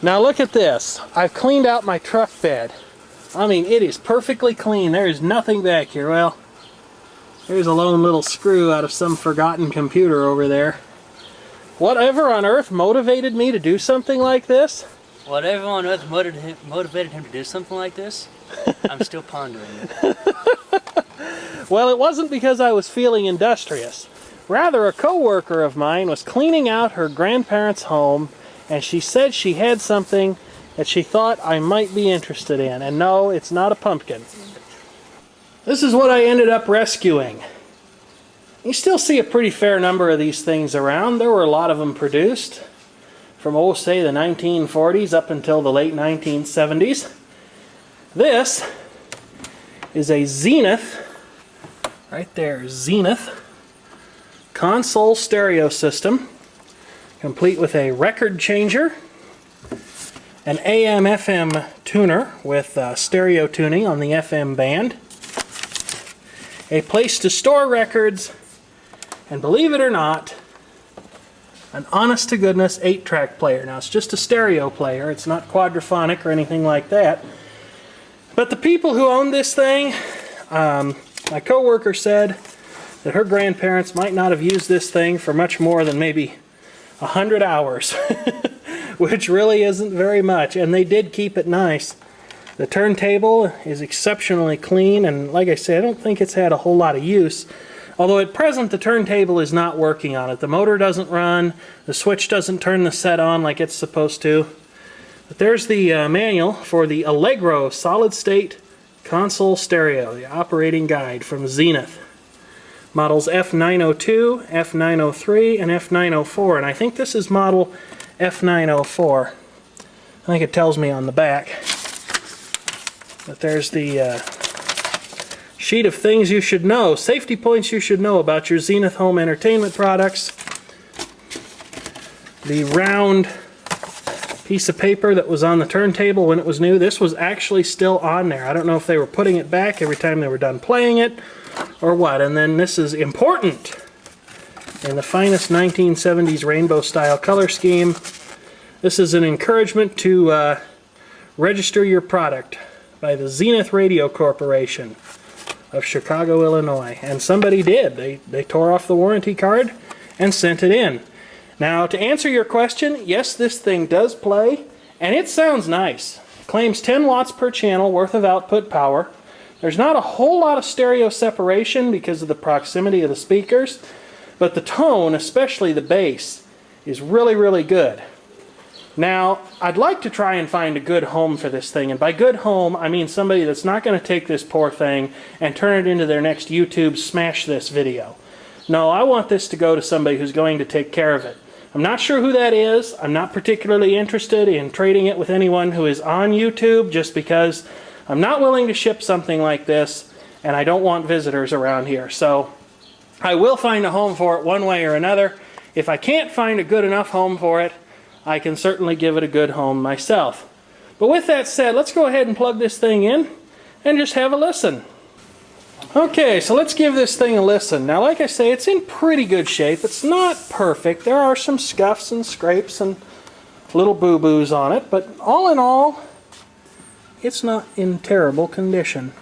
Now look at this. I've cleaned out my truck bed. I mean, it is perfectly clean. There is nothing back here. Well, there's a lone little screw out of some forgotten computer over there. Whatever on earth motivated me to do something like this? Whatever on earth motivated him to do something like this? I'm still pondering it. Well, it wasn't because I was feeling industrious. Rather, a co-worker of mine was cleaning out her grandparents' home, and she said she had something that she thought I might be interested in. And no, it's not a pumpkin. This is what I ended up rescuing. You still see a pretty fair number of these things around. There were a lot of them produced from, oh, say, the 1940s up until the late 1970s. This is a Zenith, right there, Zenith console stereo system, complete with a record changer, an AM/FM tuner with stereo tuning on the FM band, a place to store records, and believe it or not, an honest-to-goodness 8-track player. Now, it's just a stereo player. It's not quadraphonic or anything like that. But the people who owned this thing, my coworker said that her grandparents might not have used this thing for much more than maybe 100 hours, which really isn't very much, and they did keep it nice. The turntable is exceptionally clean, and like I said, I don't think it's had a whole lot of use. Although at present the turntable is not working on it. The motor doesn't run, the switch doesn't turn the set on like it's supposed to. But there's the manual for the Allegro solid-state console stereo, the operating guide from Zenith. Models F902, F903, and F904, and I think this is model F904. I think it tells me on the back. But there's the sheet of things you should know, safety points you should know about your Zenith home entertainment products. The round piece of paper that was on the turntable when it was new, this was actually still on there. I don't know if they were putting it back every time they were done playing it or what. And then this is important in the finest 1970s rainbow style color scheme. This is an encouragement to register your product by the Zenith Radio Corporation of Chicago, Illinois. And somebody did. They tore off the warranty card and sent it in. Now, to answer your question, yes, this thing does play, and it sounds nice. It claims 10 watts per channel worth of output power. There's not a whole lot of stereo separation because of the proximity of the speakers, but the tone, especially the bass, is really, really good. Now, I'd like to try and find a good home for this thing, and by good home, I mean somebody that's not going to take this poor thing and turn it into their next YouTube smash this video. No, I want this to go to somebody who's going to take care of it. I'm not sure who that is. I'm not particularly interested in trading it with anyone who is on YouTube, just because I'm not willing to ship something like this, and I don't want visitors around here. So I will find a home for it one way or another. If I can't find a good enough home for it, I can certainly give it a good home myself. But with that said, let's go ahead and plug this thing in and just have a listen. Okay, so let's give this thing a listen. Now, like I say, it's in pretty good shape. It's not perfect. There are some scuffs and scrapes and little boo-boos on it, but all in all, it's not in terrible condition.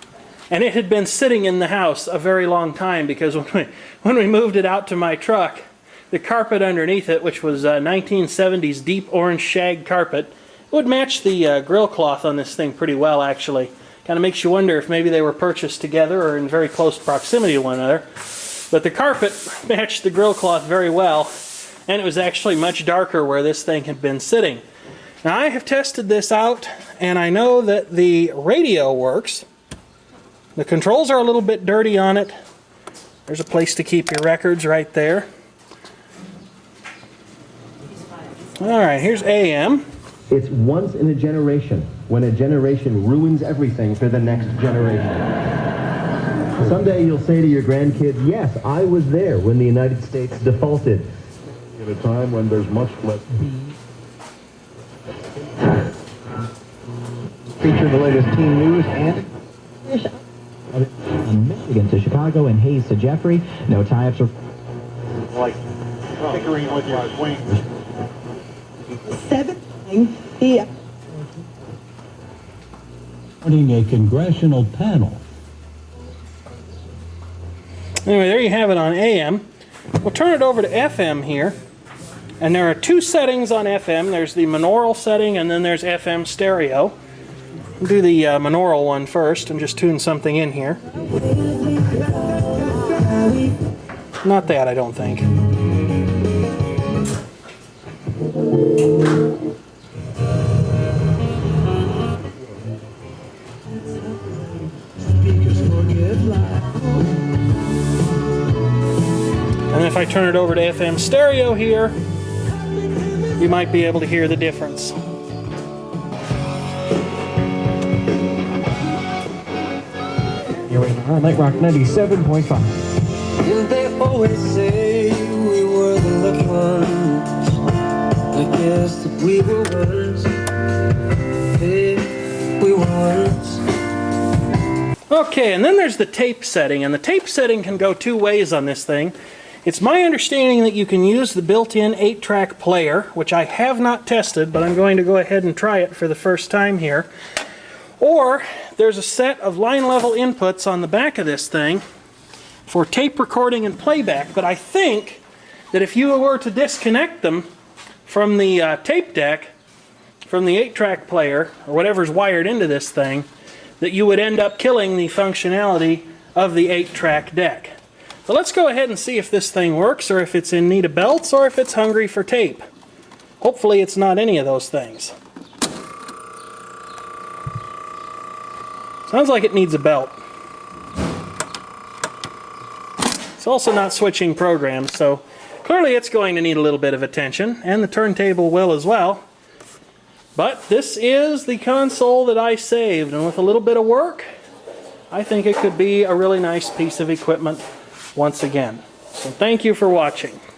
And it had been sitting in the house a very long time, because when we moved it out to my truck, the carpet underneath it, which was 1970s deep orange shag carpet, would match the grill cloth on this thing pretty well, actually. Kind of makes you wonder if maybe they were purchased together or in very close proximity to one another. But the carpet matched the grill cloth very well, and it was actually much darker where this thing had been sitting. Now, I have tested this out, and I know that the radio works. The controls are a little bit dirty on it. There's a place to keep your records right there. Alright, here's AM. It's once in a generation, when a generation ruins everything for the next generation. Someday you'll say to your grandkids, yes, I was there when the United States defaulted. At a time when there's much less... Feature the latest teen news and... Michigan to Chicago and Hayes to Jeffrey. No tie-ups or... Like tinkering with your swing. Running a congressional panel. Anyway, there you have it on AM. We'll turn it over to FM here. And there are two settings on FM. There's the monaural setting and then there's FM stereo. We'll do the monaural one first and just tune something in here. Not that, I don't think. And if I turn it over to FM stereo here, you might be able to hear the difference. Here we are, Light Rock 97.5. Didn't they always say we were the lucky ones? I guess that we were ones. Hey, we were ones. Okay, and then there's the tape setting, and the tape setting can go two ways on this thing. It's my understanding that you can use the built-in 8-track player, which I have not tested, but I'm going to go ahead and try it for the first time here. Or there's a set of line-level inputs on the back of this thing for tape recording and playback, but I think that if you were to disconnect them from the tape deck, from the 8-track player, or whatever's wired into this thing, that you would end up killing the functionality of the 8-track deck. So let's go ahead and see if this thing works, or if it's in need of belts, or if it's hungry for tape. Hopefully it's not any of those things. Sounds like it needs a belt. It's also not switching programs, so clearly it's going to need a little bit of attention, and the turntable will as well. But this is the console that I saved, and with a little bit of work, I think it could be a really nice piece of equipment once again. So thank you for watching.